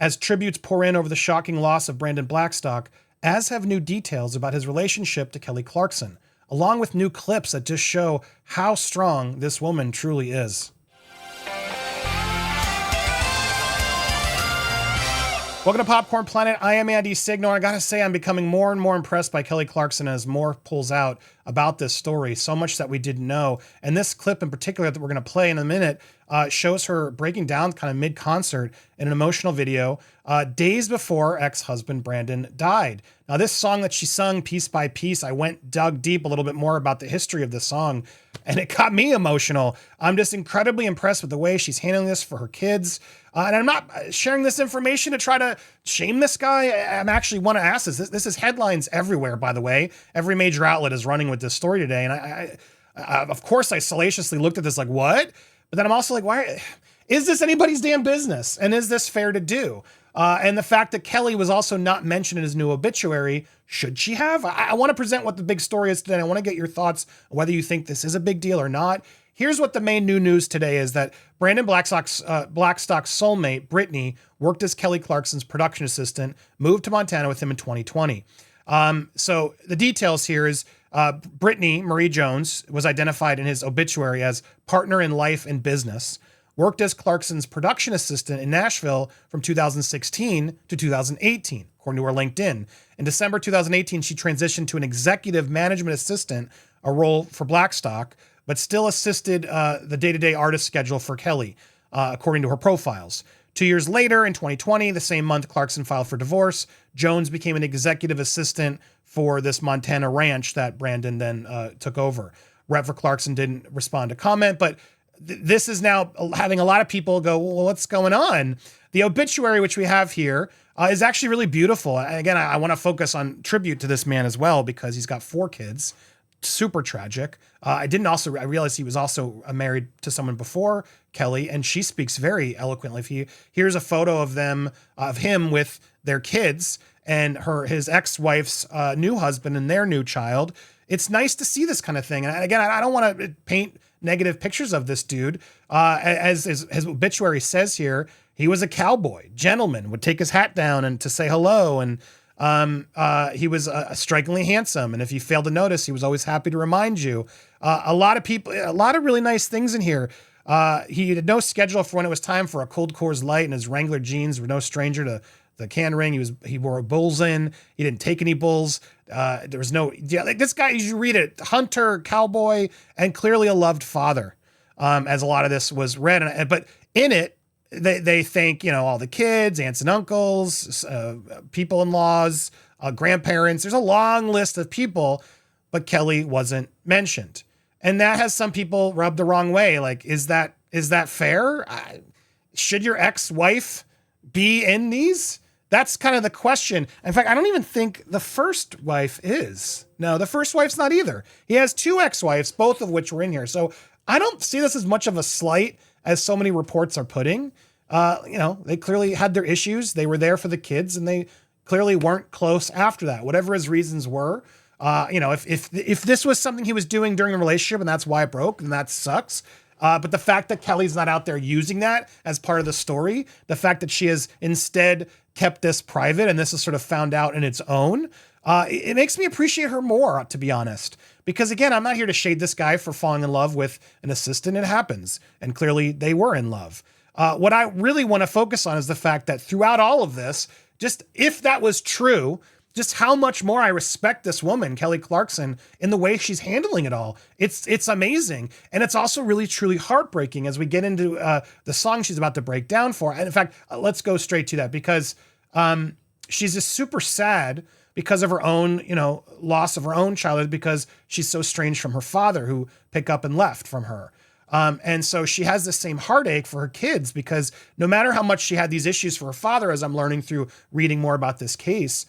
as tributes pour in over the shocking loss of Brandon Blackstock, as have new details about his relationship to Kelly Clarkson, along with new clips that just show how strong this woman truly is. Welcome to Popcorn Planet. I am Andy Signore. I gotta say, I'm becoming more and more impressed by Kelly Clarkson as more pulls out about this story, so much that we didn't know. And this clip in particular that we're gonna play in a minute shows her breaking down kind of mid-concert in an emotional video days before ex-husband Brandon died. Now, this song that she sung piece by piece, I dug deep a little bit more about the history of the song, and it got me emotional. I'm just incredibly impressed with the way she's handling this for her kids. And I'm not sharing this information to try to shame this guy. I'm actually want to ask this. This is headlines everywhere, by the way. Every major outlet is running with this story today. And I of course, I salaciously looked at this like, what? But then I'm also like, why? Is this anybody's damn business? And is this fair to do? And the fact that Kelly was also not mentioned in his new obituary, should she have? I want to present what the big story is today. I want to get your thoughts on whether you think this is a big deal or not. Here's what the main new news today is: that Brandon Blackstock's soulmate, Brittany, worked as Kelly Clarkson's production assistant, moved to Montana with him in 2020. So the details here is Brittany Marie Jones was identified in his obituary as partner in life and business, worked as Clarkson's production assistant in Nashville from 2016 to 2018, according to her LinkedIn. In December 2018, she transitioned to an executive management assistant, a role for Blackstock, but still assisted the day-to-day artist schedule for Kelly, according to her profiles. 2 years later, in 2020, the same month Clarkson filed for divorce, Jones became an executive assistant for this Montana ranch that Brandon then took over. Rep for Clarkson didn't respond to comment, but this is now having a lot of people go, well, what's going on? The obituary, which we have here, is actually really beautiful. And again, I want to focus on tribute to this man as well, because he's got 4 kids. Super tragic. I realized he was also married to someone before Kelly, and she speaks very eloquently. Here's a photo of him with their kids and his ex-wife's new husband and their new child. It's nice to see this kind of thing. And again, I don't want to paint negative pictures of this dude. As his obituary says here, he was a cowboy, gentleman, would take his hat down and to say hello, and he was strikingly handsome. And if you failed to notice, he was always happy to remind you. A lot of really nice things in here. He had no schedule for when it was time for a cold Coors Light, and his Wrangler jeans were no stranger to the can ring. He wore bulls in. He didn't take any bulls. There was no, like this guy, you read it, hunter, cowboy, and clearly a loved father, as a lot of this was read. But in it, they thank, all the kids, aunts and uncles, people-in-laws, grandparents. There's a long list of people, but Kelly wasn't mentioned. And that has some people rubbed the wrong way. Like, is that fair? Should your ex-wife be in these? That's kind of the question. In fact, I don't even think the first wife is. No, the first wife's not either. He has 2 ex-wives, both of which were in here. So I don't see this as much of a slight as so many reports are putting. They clearly had their issues. They were there for the kids, and they clearly weren't close after that, whatever his reasons were. If this was something he was doing during the relationship and that's why it broke, then that sucks. But the fact that Kelly's not out there using that as part of the story, the fact that she has instead kept this private and this is sort of found out in its own, it makes me appreciate her more, to be honest. Because again, I'm not here to shade this guy for falling in love with an assistant. It happens. And clearly they were in love. What I really want to focus on is the fact that throughout all of this, just if that was true, just how much more I respect this woman, Kelly Clarkson, in the way she's handling it all. It's amazing. And it's also really, truly heartbreaking as we get into the song she's about to break down for. And in fact, let's go straight to that, because she's just super sad because of her own, loss of her own childhood, because she's so estranged from her father, who picked up and left from her. And so she has the same heartache for her kids, because no matter how much she had these issues for her father, as I'm learning through reading more about this case,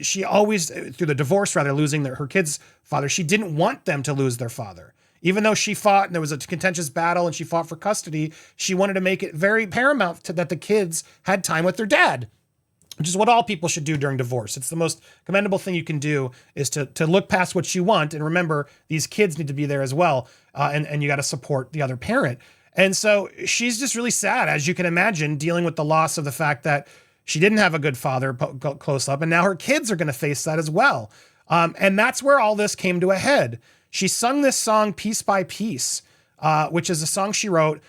she always, through the divorce, rather, losing her kids' father, she didn't want them to lose their father. Even though she fought and there was a contentious battle and she fought for custody, she wanted to make it very paramount that the kids had time with their dad, which is what all people should do during divorce. It's the most commendable thing you can do, is to look past what you want and remember these kids need to be there as well. And you got to support the other parent. And so she's just really sad, as you can imagine, dealing with the loss of the fact that she didn't have a good father close up, and now her kids are going to face that as well. And that's where all this came to a head. She sung this song, Piece by Piece, which is a song she wrote,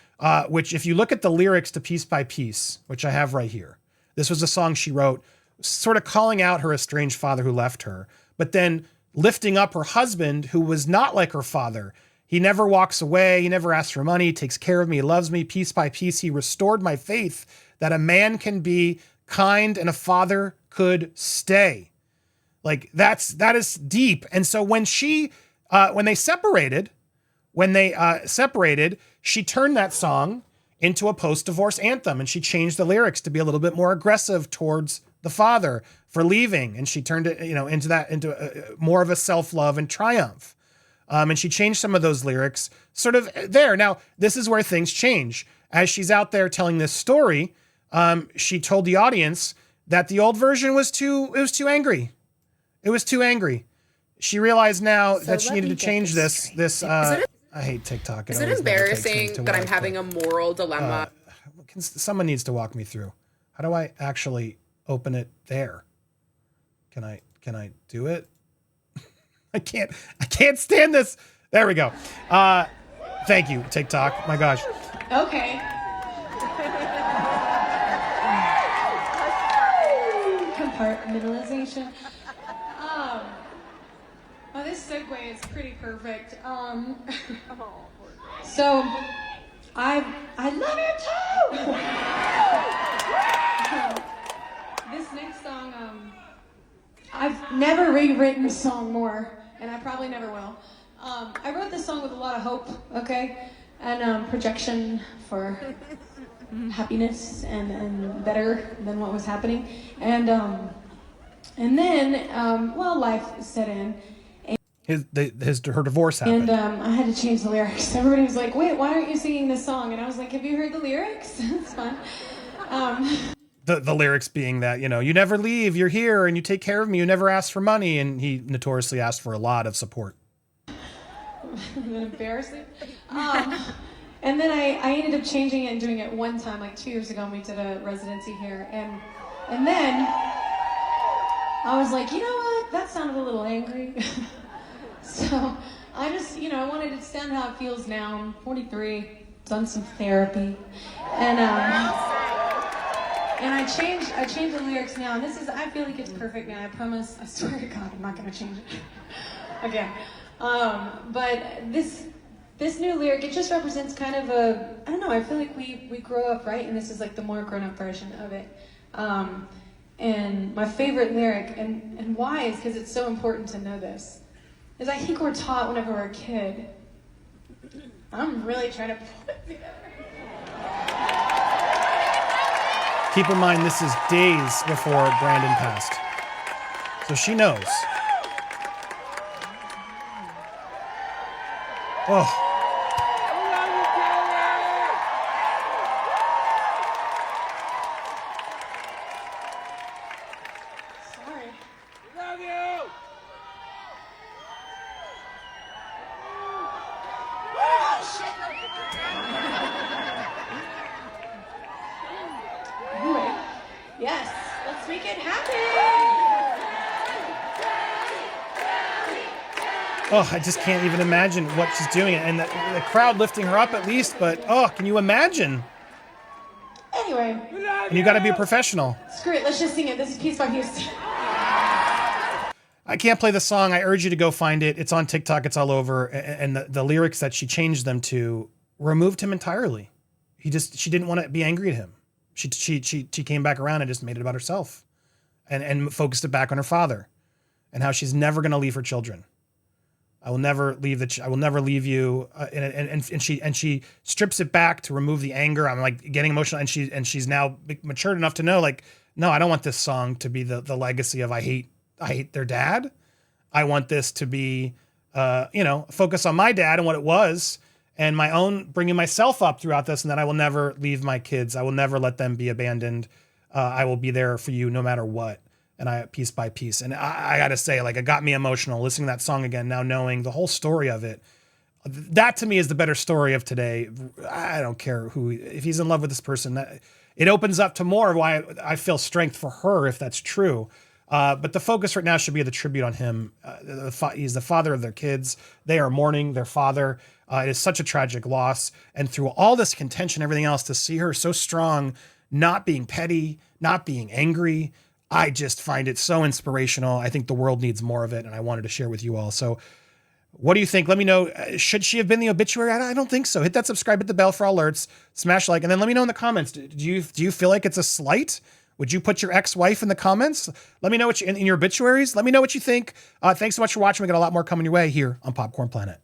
which if you look at the lyrics to Piece by Piece, which I have right here, this was a song she wrote sort of calling out her estranged father who left her, but then lifting up her husband who was not like her father. He never walks away. He never asks for money. He takes care of me. He loves me. Piece by piece, he restored my faith that a man can be kind and a father could stay. Like that is deep. And so when they separated, she turned that song into a post-divorce anthem, and she changed the lyrics to be a little bit more aggressive towards the father for leaving. And she turned it, into more of a self-love and triumph. And she changed some of those lyrics sort of there. Now, this is where things change. As she's out there telling this story, she told the audience that the old version was too angry. It was too angry. She realized now that she needed to change this. I hate TikTok. Is it embarrassing that I'm having a moral dilemma? Someone needs to walk me through. How do I actually open it there? Can I do it? I can't stand this. There we go. Thank you, TikTok. My gosh. Okay. Compartmentalization. Oh, this segue is pretty perfect. So, I love it too. This next song, I've never rewritten a song more, and I probably never will. I wrote this song with a lot of hope, okay, and projection for happiness and better than what was happening, and then life set in. Her divorce happened. And I had to change the lyrics. Everybody was like, wait, why aren't you singing this song? And I was like, have you heard the lyrics? It's fun. The lyrics being that, you never leave, you're here, and you take care of me, you never ask for money. And he notoriously asked for a lot of support. Embarrassing. And then I ended up changing it and doing it one time, like 2 years ago, when we did a residency here. And then I was like, you know what? That sounded a little angry. So I just, I wanted to stand how it feels now. I'm 43, done some therapy, and I changed the lyrics now. And I feel like it's perfect now. I promise. I swear to God, I'm not gonna change it again. But this new lyric, it just represents kind of I don't know. I feel like we grow up, right? And this is like the more grown-up version of it. And my favorite lyric, and why is because it's so important to know this. Is I think we're taught whenever we're a kid. I'm really trying to pull it together. Keep in mind, this is days before Brandon passed. So she knows. Oh. Yes, let's make it happen. Oh, I just can't even imagine what she's doing. And the crowd lifting her up at least, but can you imagine? Anyway. And you got to be a professional. Screw it, let's just sing it. This is Piece by Piece. I can't play the song. I urge you to go find it. It's on TikTok. It's all over. And the lyrics that she changed them to removed him entirely. She didn't want to be angry at him. She came back around and just made it about herself and focused it back on her father and how she's never going to leave her children. I will never leave I will never leave you. And she strips it back to remove the anger. I'm like getting emotional, and she's now matured enough to know, like, no, I don't want this song to be the legacy of I hate their dad. I want this to be, focus on my dad and what it was, and my own bringing myself up throughout this, and that I will never leave my kids. I will never let them be abandoned. I will be there for you no matter what. And piece by piece. And I got to say, like, it got me emotional listening to that song again, now knowing the whole story of it. That to me is the better story of today. I don't care if he's in love with this person, it opens up to more why I feel strength for her if that's true. But the focus right now should be the tribute on him. He's the father of their kids. They are mourning their father. It is such a tragic loss. And through all this contention, everything else, to see her so strong, not being petty, not being angry, I just find it so inspirational. I think the world needs more of it, and I wanted to share with you all. So what do you think? Let me know. Should she have been the obituary? I don't think so. Hit that subscribe, hit the bell for all alerts, smash like, and then let me know in the comments. Do you feel like it's a slight? Would you put your ex-wife in the comments? Let me know in your obituaries. Let me know what you think. Thanks so much for watching. We got a lot more coming your way here on Popcorn Planet.